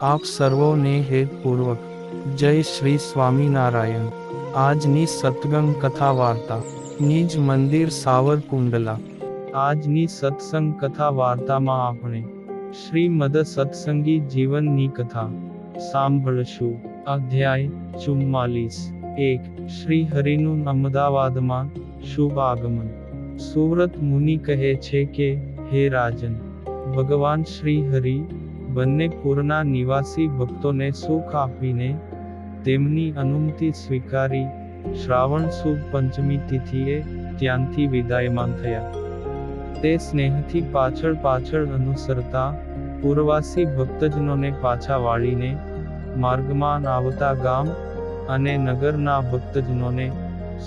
આપ સર્વોને હેતપૂર્વક જય શ્રી સ્વામિનારાયણ। આજની સત્સંગ કથા વાર્તા નિજ મંદિર સાવરકુંડલા। આજની સત્સંગ કથા વાર્તામાં આપણે શ્રીમદ સત્સંગી જીવનની કથા સાંભળશું। અધ્યાય 44। 1 શ્રી હરિનું અમદાવાદમાં શુભ આગમન। સુવ્રત મુનિ કહે છે કે, હે રાજન, ભગવાન શ્રી હરિ બંને પૂરના નિવાસી ભક્તોને સુખ આપીને તેમની અનુમતિ સ્વીકારી શ્રાવણ સુદ પંચમી તિથિએ ત્યાંથી વિદાયમાન થયા। તે સ્નેહથી પાછળ અનુસરતા પૂર્વવાસી ભક્તજનોને પાછા વાળીને માર્ગમાં આવતા ગામ અને નગરના ભક્તજનોને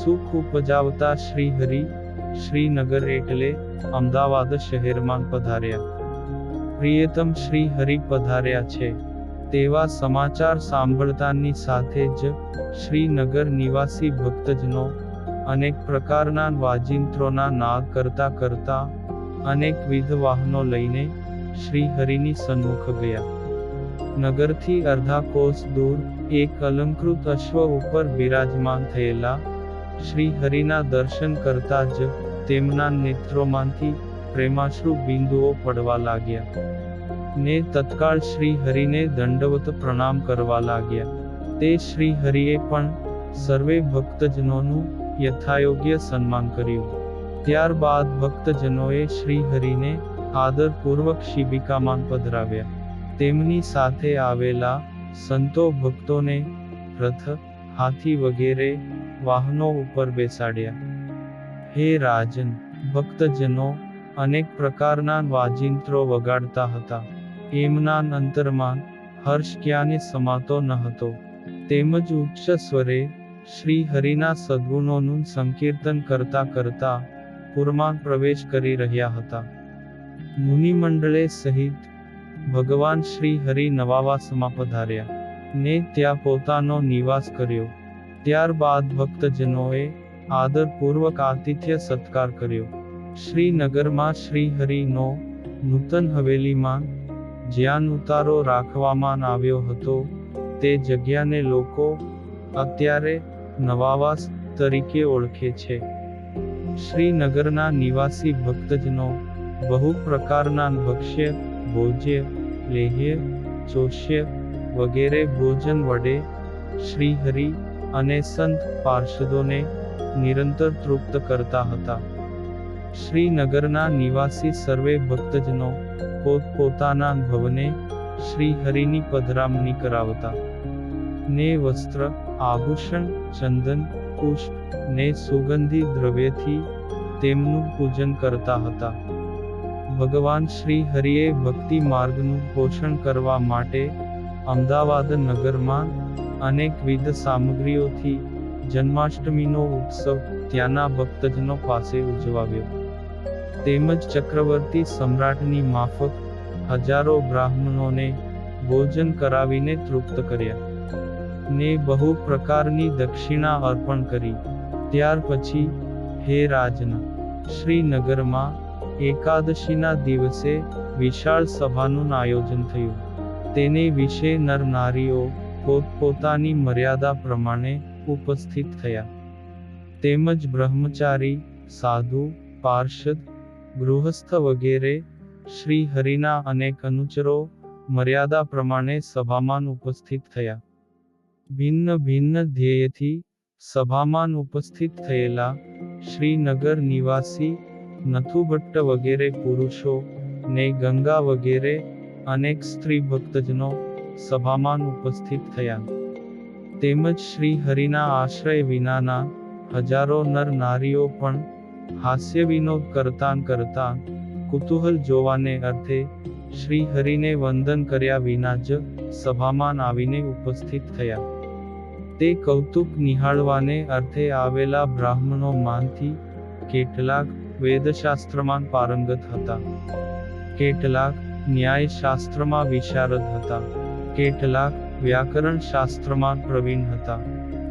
સુખ ઉપજાવતા શ્રીહરિ શ્રીનગર એટલે અમદાવાદ શહેરમાં પધાર્યા। પ્રિયતમ શ્રી હરિ પધાર્યા છે તેવા સમાચાર સાંભળતાની સાથે જ શ્રીનગર નિવાસી ભક્તજનો અનેક પ્રકારના વાજિંત્રોના નાદ કરતા અનેકવિધ વાહનો લઈને શ્રી હરિની સન્મુખ ગયા। નગરથી અડધા કોસ દૂર એક અલંકૃત અશ્વ ઉપર બિરાજમાન થયેલા શ્રી હરિના દર્શન કરતા જ તેમના નેત્રોમાંથી પ્રેમાશ્રુ બિંદુઓ પડવા લાગ્યા ને તત્કાળ શ્રી હરિને દંડવત પ્રણામ કરવા લાગ્યા। તે શ્રી હરિએ પણ સર્વે ભક્તજનોનું યથાયોગ્ય સન્માન કર્યું। ત્યારબાદ ભક્તજનોએ શ્રી હરિને આદરપૂર્વક શિબિકામાં પધરાવ્યા। તેમની સાથે આવેલા સંતો ભક્તોને રથ, હાથી વગેરે વાહનો ઉપર બેસાડ્યા। હે રાજન, ભક્તજનો અનેક પ્રકારના વાજિંત્રો વગાડતા હતા। એમના અંતરમાં હર્ષ ક્યાંય સમાતો ન હતો। તેમજ ઉચ્ચ સ્વરે શ્રી હરિના સદ્ગુણોનું સંકીર્તન કરતા પુરમાં પ્રવેશ કરી રહ્યા હતા। મુનિમંડળે સહિત ભગવાન શ્રી હરિ નવાવાસમાં પધાર્યા ને ત્યાં પોતાનો નિવાસ કર્યો। ત્યારબાદ ભક્તજનોએ આદરપૂર્વક આતિથ્ય સત્કાર કર્યો। શ્રીનગરમાં શ્રી હરિનો નૂતન હવેલીમાં જ્યાં ઉતારો રાખવામાં આવ્યો હતો તે જગ્યાને લોકો અત્યારે નવાવાસ તરીકે ઓળખે છે। શ્રીનગરના નિવાસી ભક્તજનો બહુ પ્રકારના ભક્ષ્ય, ભોજ્ય, લેહ્ય, ચોષ્ય વગેરે ભોજન વડે શ્રી હરિ અને સંત પાર્ષદોને નિરંતર તૃપ્ત કરતા હતા। શ્રીનગરના નિવાસી સર્વે ભક્તજનો પોતપોતાના ભવને શ્રી હરિની પધરામણી કરાવતા ને વસ્ત્ર, આભૂષણ, ચંદન, પુષ્પ ને સુગંધી દ્રવ્યથી તેમનું પૂજન કરતા હતા। ભગવાન શ્રી હરિએ ભક્તિ માર્ગનું પોષણ કરવા માટે અમદાવાદ નગરમાં અનેકવિધ સામગ્રીઓથી જન્માષ્ટમીનો ઉત્સવ ત્યાંના ભક્તજનો પાસે ઉજવાવ્યો। તેમજ ચક્રવર્તી સમ્રાટની માફક હજારો બ્રાહ્મણોને ભોજન કરાવીને તૃપ્ત કર્યા ને બહુ પ્રકારની દક્ષિણા અર્પણ કરી। ત્યાર પછી, હે રાજન, શ્રીનગરમાં એકાદશીના દિવસે વિશાળ સભાનું આયોજન થયું। તેને વિશે નર નારીઓ પોતપોતાની મર્યાદા પ્રમાણે ઉપસ્થિત થયા। તેમજ બ્રહ્મચારી, સાધુ, પાર્ષદ, ગૃહસ્થ વગેરે શ્રી હરિના અનેક અનુચરો મર્યાદા પ્રમાણે સભામાં ઉપસ્થિત થયા। ભિન્ન ભિન્ન ધ્યેયથી સભામાં ઉપસ્થિત થયેલા શ્રીનગર નિવાસી નથુભટ્ટ વગેરે પુરુષો ને ગંગા વગેરે અનેક સ્ત્રી ભક્તજનો સભામાં ઉપસ્થિત થયા। તેમજ શ્રી હરિના આશ્રય વિનાના હજારો નર નારીઓ પણ હાસ્ય વિનોદ કરતા કુતૂહલ જોવાને અર્થે શ્રી હરિને વંદન કર્યા વિના જ સભામાં આવીને ઉપસ્થિત થયા। તે કૌતુક નિહાળવાને અર્થે આવેલા બ્રાહ્મણો માંથી કેટલાક વેદશાસ્ત્રમાં પારંગત હતા, કેટલાક ન્યાયશાસ્ત્રમાં વિશારદ હતા, કેટલાક વ્યાકરણ શાસ્ત્રમાં પ્રવીણ હતા,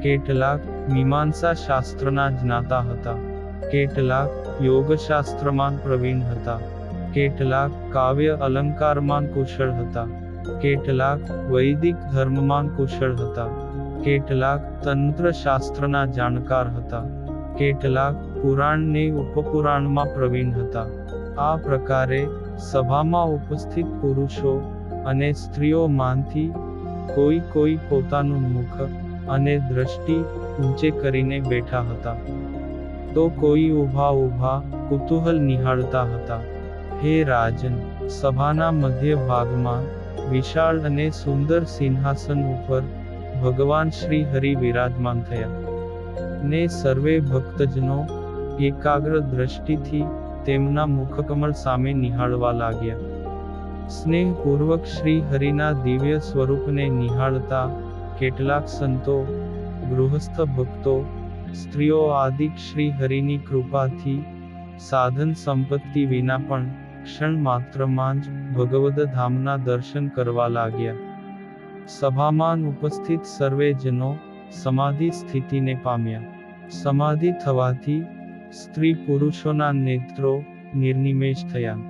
કેટલાક મીમાંસા શાસ્ત્રના જ્ઞાતા હતા, કેટલાક યોગશાસ્ત્રમાં પ્રવીણ હતા, કેટલાક કાવ્ય અલંકારમાં કુશળ હતા, કેટલાક વૈદિક ધર્મમાં કુશળ હતા, કેટલાક તંત્રશાસ્ત્રના જાણકાર હતા, કેટલાક પુરાણ ને ઉપપુરાણમાં પ્રવીણ હતા. આ પ્રકારે સભામાં ઉપસ્થિત પુરુષો અને સ્ત્રીઓમાંથી કોઈ પોતાનું મુખ અને દ્રષ્ટિ ઊંચે કરીને બેઠા હતા, તો કોઈ ઊભા કુતૂહલ નિહાળતા હતા. હે રાજન, સભાના મધ્ય ભાગમાં વિશાળ અને સુંદર સિંહાસન ઉપર ભગવાન શ્રી હરિ વિરાજમાન થયા, ને સર્વે ભક્તજનો એકાગ્ર દ્રષ્ટિથી તેમના મુખકમળ સામે નિહાળવા લાગ્યા. સ્નેહપૂર્વક શ્રી હરિના દિવ્ય સ્વરૂપને નિહાળતા કેટલાક સંતો, ગૃહસ્થ ભક્તો, સ્ત્રીઓ આદિક શ્રી હરિની કૃપાથી સાધન સંપત્તિ વિના પણ ક્ષણ માત્રમાં જ ભગવદ ધામના દર્શન કરવા લાગ્યા. સભામાં ઉપસ્થિત સર્વે જનો સમાધિ સ્થિતિને પામ્યા. સમાધિ થવાથી સ્ત્રી પુરુષોના નેત્રો નિર્નિમેષ થયા,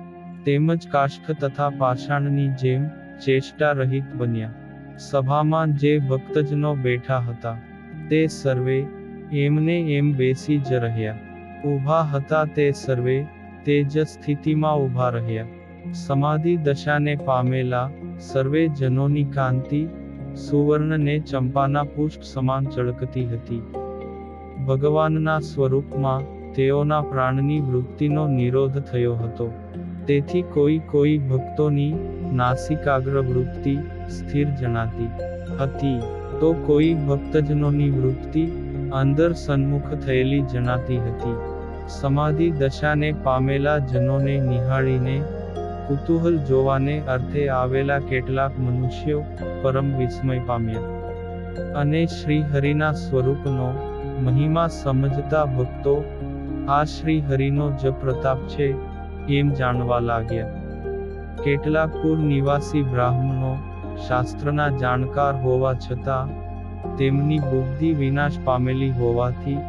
તેમજ કાષ્ઠ તથા પાષાણની જેમ ચેષ્ટા રહિત બન્યા. સભામાં જે ભક્તજનો બેઠા હતા તે સર્વે એમને એમ બેસી જ રહ્યા. ઊભા હતા તે સર્વે તે જ સ્થિતિમાં ઊભા રહ્યા. સમાધિ દશાને પામેલા સર્વે જનોની કાંતિ સુવર્ણ ને ચંપાના પુષ્પ સમાન ચળકતી હતી. ભગવાનના સ્વરૂપમાં તેઓના પ્રાણની વૃત્તિનો નિરોધ થયો હતો. તેથી કોઈ ભક્તોની નાસિકાગ્ર વૃત્તિ સ્થિર જણાતી હતી, તો કોઈ ભક્તજનોની વૃત્તિ અંદર સન્મુખ થયેલી જણાતી હતી. સમાધિ દશાને પામેલા જનોને નિહાળીને કુતૂહલ જોવાને અર્થે આવેલા કેટલાક મનુષ્યો પરમ વિસ્મય પામ્યા, અને શ્રી હરિના સ્વરૂપનો મહિમા સમજતા ભક્તો આ શ્રી હરિનો જ પ્રતાપ છે એમ જાણવા લાગ્યા. કેટલાક પૂર નિવાસી બ્રાહ્મણો શાસ્ત્રના જાણકાર હોવા છતાં તેમની બુદ્ધિ વિનાશ પામેલી હોવાથી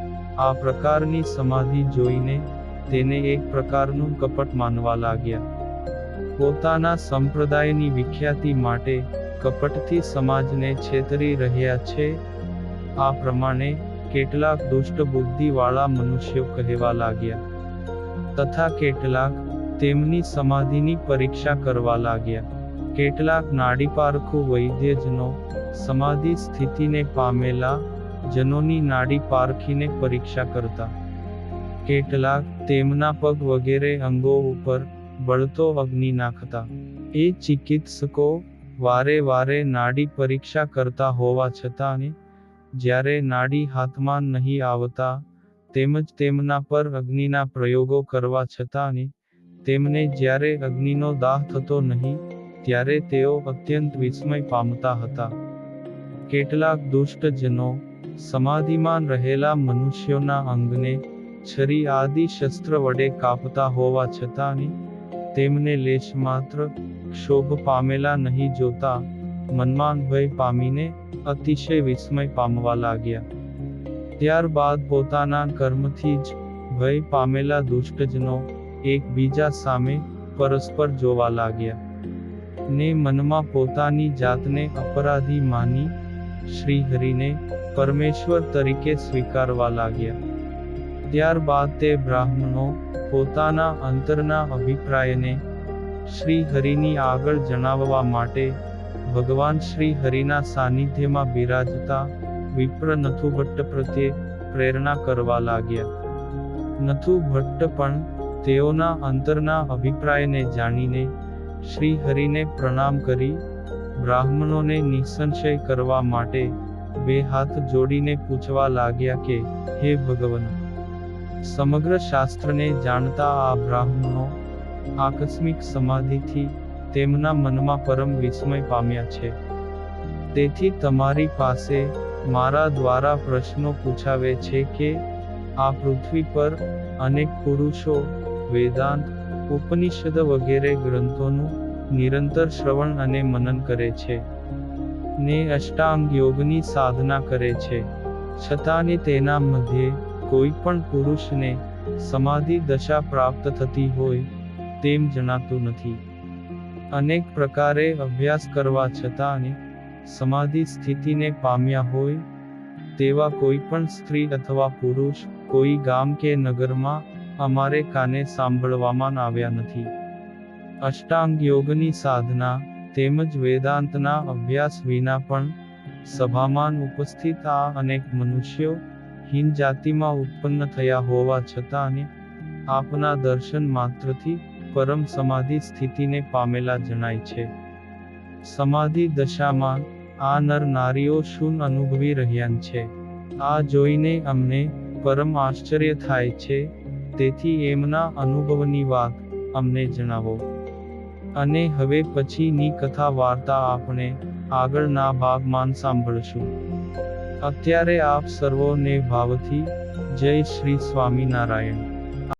આ પ્રકારની સમાધિ જોઈને તેને એક પ્રકારનું કપટ માનવા લાગ્યા. પોતાના સંપ્રદાયની વિખ્યાતિ માટે કપટથી સમાજને છેતરી રહ્યા છે, આ પ્રમાણે કેટલાક દુષ્ટ બુદ્ધિવાળા મનુષ્યો કહેવા લાગ્યા, તથા કેટલાક તેમની સમાધિની પરીક્ષા કરવા લાગ્યા. કેટલાક નાડીપારખુ વૈદ્યજનો સમાધિ સ્થિતિને પામેલા જનોની નાડી પારખીને પરીક્ષા કરતા. કેટલાક તેમના પગ વગેરે અંગો ઉપર બળતો અગ્નિ નાખતા. એ ચિકિત્સકો વારે નાડી પરીક્ષા કરતા હોવા છતાં જ્યારે નાડી હાથમાં નહીં આવતા, તેમજ તેમના પર અગ્નિના પ્રયોગો કરવા છતાં તેમને જ્યારે અગ્નિનો દાહ થતો નહીં, ત્યારે તેઓ અત્યંત વિસ્મય પામતા હતા. કેટલાક દુષ્ટ જનો સમાધિમાં રહેલા મનુષ્યોના અંગને છરી આદિ શસ્ત્ર વડે કાપતા હોવા છતાં તેમને લેશ માત્ર ક્ષોભ પામેલા નહીં જોતા મનમાં ભય પામીને અતિશય વિસ્મય પામવા લાગ્યા. ત્યારબાદ પોતાના કર્મથી જ ભય પામેલા દુષ્ટજનો એકબીજા સામે પરસ્પર જોવા લાગ્યા, ને મનમાં પોતાની જાતને અપરાધી માની શ્રી હરિને પરમેશ્વર તરીકે સ્વીકારવા લાગ્યા. ત્યારબાદ તે બ્રાહ્મણો પોતાના અંતરના અભિપ્રાયને શ્રી હરિની આગળ જણાવવા માટે ભગવાન શ્રી હરિના સાનિધ્યમાં બિરાજતા વિપ્ર નથુ ભટ્ટ પ્રત્યે પ્રેરણા કરવા લાગ્યા. નથુ ભટ્ટ પણ તેઓના અંતરના અભિપ્રાયને જાણીને શ્રી હરિને પ્રણામ કરી બ્રાહ્મણોને નિસંશય કરવા માટે બે હાથ જોડીને પૂછવા લાગ્યા કે, હે ભગવન, સમગ્ર શાસ્ત્રને જાણતા આ બ્રાહ્મણો આકસ્મિક સમાધિથી તેમના મનમાં પરમ વિસ્મય પામ્યા છે. તેથી તમારી પાસે મારા દ્વારા પ્રશ્નો પૂછાવે છે કે આ પૃથ્વી પર અનેક પુરુષો વેદાંત, ઉપનિષદ વગેરે ગ્રંથોનું નિરંતર શ્રવણ અને મનન કરે છે, ને અષ્ટાંગ યોગની સાધના કરે છે, છતાં તેના મધ્યે કોઈ પણ પુરુષને સમાધિ દશા પ્રાપ્ત થતી હોય તેમ જણાતું નથી. અનેક પ્રકારે અભ્યાસ કરવા છતાં અને સમાધિ સ્થિતિને પામ્યા હોય તેવા કોઈ પણ સ્ત્રી અથવા પુરુષ કોઈ ગામ કે નગરમાં અમારે કાને સાંભળવામાં આવ્યા નથી. અષ્ટાંગ યોગની સાધના તેમજ વેદાંતના અભ્યાસ વિના પણ સભામાં ઉપસ્થિત આ અનેક મનુષ્યો હીન જાતિમાં ઉત્પન્ન થયા હોવા છતાં અને આપના દર્શન માત્રથી પરમ સમાધિ સ્થિતિને પામેલા જણાય છે. સમાધિ દશામાં આ નર નારીઓ શું અનુભવી રહ્યા છે, આ જોઈને અમને પરમ આશ્ચર્ય થાય છે. તેથી એમના અનુભવની વાત અમને જણાવો. અને હવે પછીની કથા વાર્તા આપણે આગળના ભાગમાં સાંભળશું. અત્યારે આપ સર્વોને ભાવથી જય શ્રી સ્વામિનારાયણ.